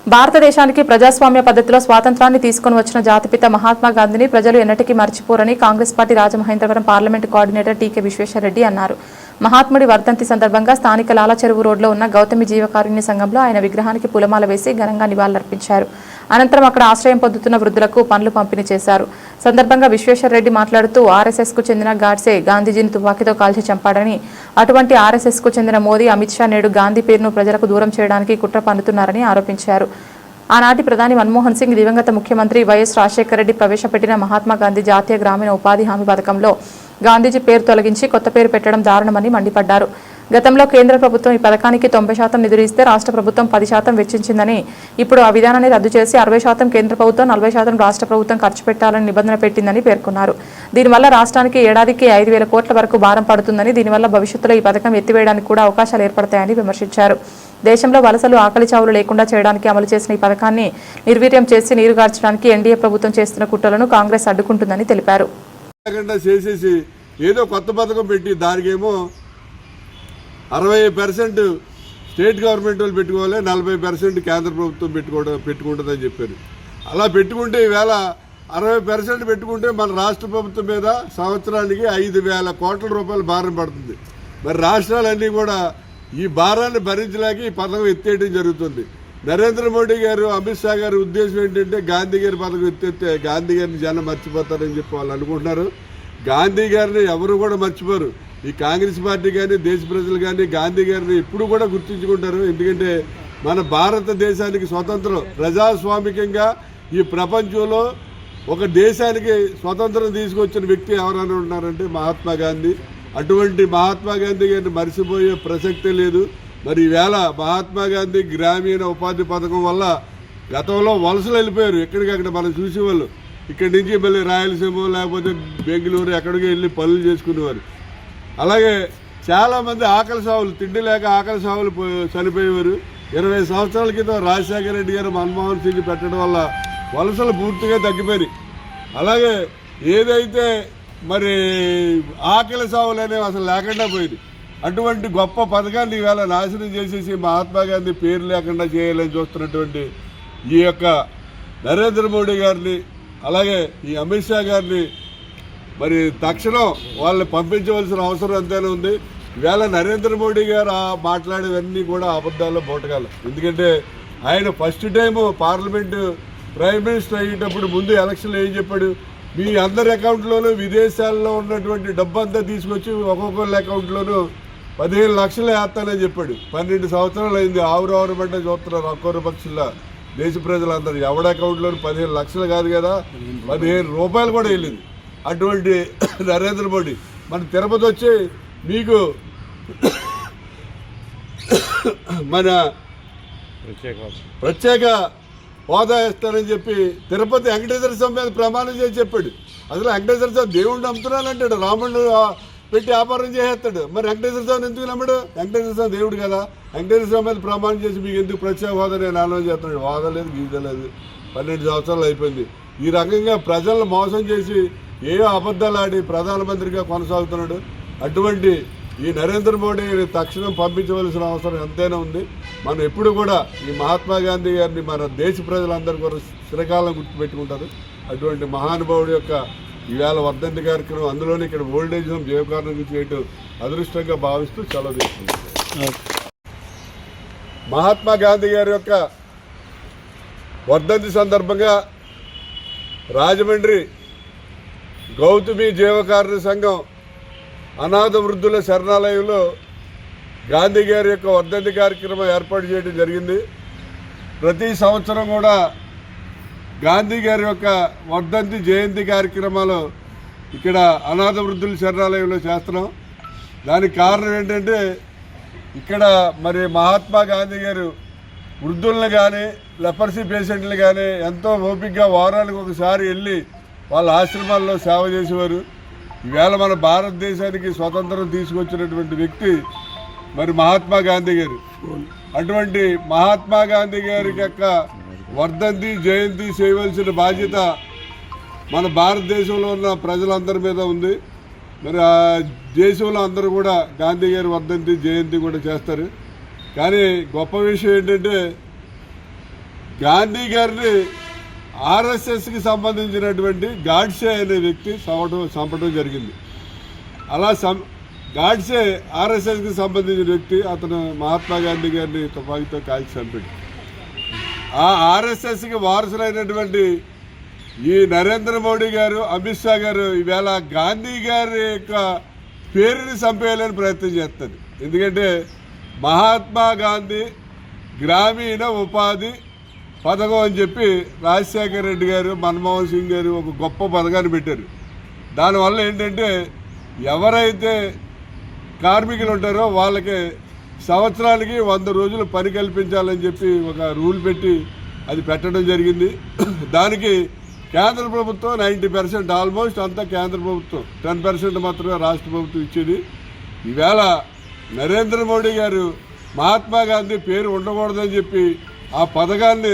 భారతదేశానికి ప్రజాస్వామ్య పద్ధతిలో స్వాతంత్రాన్ని తీసుకొని వచ్చిన జాతిపిత మహాత్మా గాంధీని ప్రజలు ఎన్నటికీ మర్చిపోరని Congress party Rajamahendravaram parliament coordinator టీకే విశ్వేశ్వరరెడ్డి అన్నారు. మహాత్ముడి వర్ధంతి సందర్భంగా స్థానిక లాలచెరువు రోడ్లో ఉన్న గౌతమి జీవకారుణ్య సంఘంలో ఆయన విగ్రహానికి పూలమాల వేసి ఘనంగా నివాళులర్పించారు. అనంతరం అక్కడ ఆశ్రయం పొందుతున్న వృద్ధులకు పండ్లు పంపిణీ చేశారు. సందర్భంగా విశ్వేశ్వరరెడ్డి మాట్లాడుతూ ఆర్ఎస్ఎస్కు చెందిన గాడ్సే గాంధీజీని తుపాకీతో కాల్చి చంపాడని, అటువంటి ఆర్ఎస్ఎస్కు చెందిన మోదీ, అమిత్ షా నేడు గాంధీ పేరును ప్రజలకు దూరం చేయడానికి కుట్ర పన్నుతున్నారని ఆరోపించారు. ఆనాటి ప్రధాని మన్మోహన్ సింగ్, దివంగత ముఖ్యమంత్రి వైఎస్ రాజశేఖర రెడ్డి ప్రవేశపెట్టిన మహాత్మా గాంధీ జాతీయ గ్రామీణ ఉపాధి హామీ పథకంలో గాంధీజీ పేరు తొలగించి కొత్త పేరు పెట్టడం దారుణమని మండిపడ్డారు. గతంలో కేంద్ర ప్రభుత్వం ఈ పథకానికి 90% నిధులు ఇస్తే రాష్ట్ర ప్రభుత్వం 10% వెచ్చించిందని, ఇప్పుడు ఆ విధానాన్ని రద్దు చేసి 60% కేంద్ర ప్రభుత్వం, 40% రాష్ట్ర ప్రభుత్వం ఖర్చు పెట్టాలని నిబంధన పెట్టిందని పేర్కొన్నారు. దీనివల్ల రాష్ట్రానికి ఏడాదికి 5,000 కోట్ల వరకు భారం పడుతుందని, దీనివల్ల భవిష్యత్తులో ఈ పథకం ఎత్తివేయడానికి కూడా అవకాశాలు ఏర్పడతాయని విమర్శించారు. దేశంలో వలసలు, ఆకలి చావులు లేకుండా చేయడానికి అమలు చేసిన ఈ పథకాన్ని నిర్వీర్యం చేసి నీరుగార్చడానికి ఎన్డీఏ ప్రభుత్వం చేస్తున్న కుట్రలను కాంగ్రెస్ అడ్డుకుంటుందని తెలిపారు. చేసేసి ఏదో కొత్త పథకం పెట్టి దానికేమో 60% స్టేట్ గవర్నమెంట్ వాళ్ళు పెట్టుకోవాలి, 40% కేంద్ర ప్రభుత్వం పెట్టుకుంటుందని చెప్పారు. అలా పెట్టుకుంటే ఈవేళ 60% పెట్టుకుంటే మన రాష్ట్ర ప్రభుత్వం మీద సంవత్సరానికి 5,000 కోట్ల రూపాయలు భారం పడుతుంది. మరి రాష్ట్రాలన్నీ కూడా ఈ భారాన్ని భరించలేక ఈ పథకం ఎత్తేయడం జరుగుతుంది. నరేంద్ర మోడీ గారు, అమిత్ షా గారి ఉద్దేశం ఏంటంటే గాంధీ గారి పథకం ఎత్తేస్తే గాంధీ గారిని జనం మర్చిపోతారని చెప్పి వాళ్ళు అనుకుంటున్నారు. గాంధీ గారిని ఎవరు కూడా మర్చిపోరు. ఈ కాంగ్రెస్ పార్టీ కానీ, దేశ ప్రజలు కానీ గాంధీ గారిని ఎప్పుడు కూడా గుర్తుంచుకుంటారు. ఎందుకంటే మన భారతదేశానికి స్వతంత్రం, ప్రజాస్వామికంగా ఈ ప్రపంచంలో ఒక దేశానికి స్వతంత్రం తీసుకొచ్చిన వ్యక్తి ఎవరైనా ఉన్నారంటే మహాత్మా గాంధీ. అటువంటి మహాత్మా గాంధీ గారిని మర్చిపోయే ప్రసక్తే లేదు. మరి ఈవేళ మహాత్మా గాంధీ గ్రామీణ ఉపాధి పథకం వల్ల గతంలో వలసలు వెళ్ళిపోయారు. ఎక్కడికక్కడ మనం చూసేవాళ్ళు. ఇక్కడి నుంచి మళ్ళీ రాయలసీమ లేకపోతే బెంగళూరు ఎక్కడికి వెళ్ళి పనులు చేసుకునేవారు. అలాగే చాలామంది ఆకలి సావులు, తిండి లేక ఆకలి సావులు చనిపోయేవారు. 20 సంవత్సరాల క్రితం రాజశేఖర రెడ్డి గారు, మన్మోహన్ సింగ్ పెట్టడం వల్ల వలసలు పూర్తిగా తగ్గిపోయి, అలాగే ఏదైతే మరి ఆకలి సావులు అనేవి అసలు లేకుండా పోయింది. అటువంటి గొప్ప పథకాన్ని ఈవేళ నాశనం చేసేసి మహాత్మా గాంధీ పేరు లేకుండా చేయాలని చూస్తున్నటువంటి ఈ యొక్క నరేంద్ర మోడీ గారిని, అలాగే ఈ అమిత్ షా గారిని మరి తక్షణం వాళ్ళని పంపించవలసిన అవసరం ఎంతైనా ఉంది. ఈవేళ నరేంద్ర మోడీ గారు మాట్లాడేవన్నీ కూడా అబద్ధాల్లో బోటకాలు. ఎందుకంటే ఆయన first time parliament prime minister అయ్యేటప్పుడు ముందు ఎలక్షన్లో ఏం చెప్పాడు, మీ అందరి అకౌంట్లోనూ విదేశాల్లో ఉన్నటువంటి డబ్బంతా తీసుకొచ్చి ఒక్కొక్కరి అకౌంట్లోనూ 15 లక్షలు వేస్తానని చెప్పాడు. 12 సంవత్సరాలు అయింది. ఆవురమంట చూస్తున్నారు ఒక్కొక్క పక్షుల్లో దేశ ప్రజలందరూ. ఎవడ అకౌంట్లోనూ 15 లక్షలు కాదు కదా, 15 రూపాయలు కూడా వెళ్ళింది. అటువంటి నరేంద్ర మోడీ మన తిరుపతి వచ్చి మీకు మన ప్రత్యేక హోదా ఇస్తానని చెప్పి తిరుపతి వెంకటేశ్వర స్వామి మీద ప్రమాణం చేసి చెప్పాడు. అసలు వెంకటేశ్వర స్వామి దేవుడిని నమ్ముతున్నానంటాడు, రాముడు పెట్టి వ్యాపారం చేసేస్తాడు. మరి వెంకటేశ్వర స్వామిని ఎందుకు నమ్మడు? వెంకటేశ్వర స్వామి దేవుడు కదా. వెంకటేశ్వర స్వామి మీద ప్రమాణం చేసి మీకు ఎందుకు ప్రత్యేక హోదా నేను ఆలోచన చేస్తున్నాడు. హోదా లేదు, గీత లేదు. 12 సంవత్సరాలు అయిపోయింది. ఈ రకంగా ప్రజలను మోసం చేసి ఏవో అబద్ధాలు ఆడి ప్రధానమంత్రిగా కొనసాగుతున్నాడు. అటువంటి ఈ నరేంద్ర మోడీని తక్షణం పంపించవలసిన అవసరం ఎంతైనా ఉంది. మనం ఎప్పుడు కూడా ఈ మహాత్మా గాంధీ గారిని మన దేశ ప్రజలందరూ కూడా చిరకాలం గుర్తుపెట్టుకుంటారు. అటువంటి మహానుభావుడి యొక్క ఈవేళ వర్ధంతి కార్యక్రమం, అందులోనే ఇక్కడ ఓల్డేజ్ హోమ్ జీవకారణం చేయటం అదృష్టంగా భావిస్తూ సెలవు తీసుకుంటాం. మహాత్మా గాంధీ గారి యొక్క వర్ధంతి సందర్భంగా రాజమండ్రి గౌతమి జీవకారుణ్య సంఘం అనాథ వృద్ధుల శరణాలయంలో గాంధీ గారి యొక్క వర్ధంతి కార్యక్రమం ఏర్పాటు చేయడం జరిగింది. ప్రతి సంవత్సరం కూడా గాంధీ గారి యొక్క వర్ధంతి జయంతి కార్యక్రమాలు ఇక్కడ అనాథ వృద్ధుల శరణాలయంలో చేస్తున్నాం. దానికి కారణం ఏంటంటే ఇక్కడ మరి మహాత్మా గాంధీ గారు వృద్ధులను కానీ, లెపర్సీ పేషెంట్లు కానీ ఎంతో ఓపికగా వారానికి ఒకసారి వెళ్ళి వాళ్ళ ఆశ్రమాల్లో సేవ చేసేవారు. ఈవేళ మన భారతదేశానికి స్వతంత్రం తీసుకొచ్చినటువంటి వ్యక్తి మరి మహాత్మా గాంధీ గారు. అటువంటి మహాత్మా గాంధీ గారి యొక్క వర్ధంతి జయంతి చేయవలసిన బాధ్యత మన భారతదేశంలో ఉన్న ప్రజలందరి మీద ఉంది. మరి ఆ దేశంలో అందరూ కూడా గాంధీ గారి వర్ధంతి జయంతి కూడా చేస్తారు. కానీ గొప్ప విషయం ఏంటంటే గాంధీ గారిని ఆర్ఎస్ఎస్కి సంబంధించినటువంటి గాడ్సే అనే వ్యక్తి చంపడం జరిగింది. అలా గాడ్సే ఆర్ఎస్ఎస్కి సంబంధించిన వ్యక్తి, అతను మహాత్మా గాంధీ గారిని తుపాకీతో కాల్చి చంపాడు. ఆ ఆర్ఎస్ఎస్కి వారసులైనటువంటి ఈ నరేంద్ర మోడీ గారు, అమిత్ షా గారు ఈవేళ గాంధీ గారి యొక్క పేరుని చంపేయాలని ప్రయత్నం చేస్తారు. ఎందుకంటే మహాత్మా గాంధీ గ్రామీణ ఉపాధి పథకం అని చెప్పి రాజశేఖర రెడ్డి గారు, మన్మోహన్ సింగ్ గారు ఒక గొప్ప పథకాన్ని పెట్టారు. దానివల్ల ఏంటంటే ఎవరైతే కార్మికులు ఉంటారో వాళ్ళకి సంవత్సరానికి 100 రోజులు పని కల్పించాలని చెప్పి ఒక రూల్ పెట్టి అది పెట్టడం జరిగింది. దానికి కేంద్ర ప్రభుత్వం 90%, ఆల్మోస్ట్ అంతా కేంద్ర ప్రభుత్వం, 10% మాత్రమే రాష్ట్ర ప్రభుత్వం ఇచ్చేది. ఈవేళ నరేంద్ర మోడీ గారు మహాత్మా గాంధీ పేరు ఉండకూడదని చెప్పి ఆ పథకాన్ని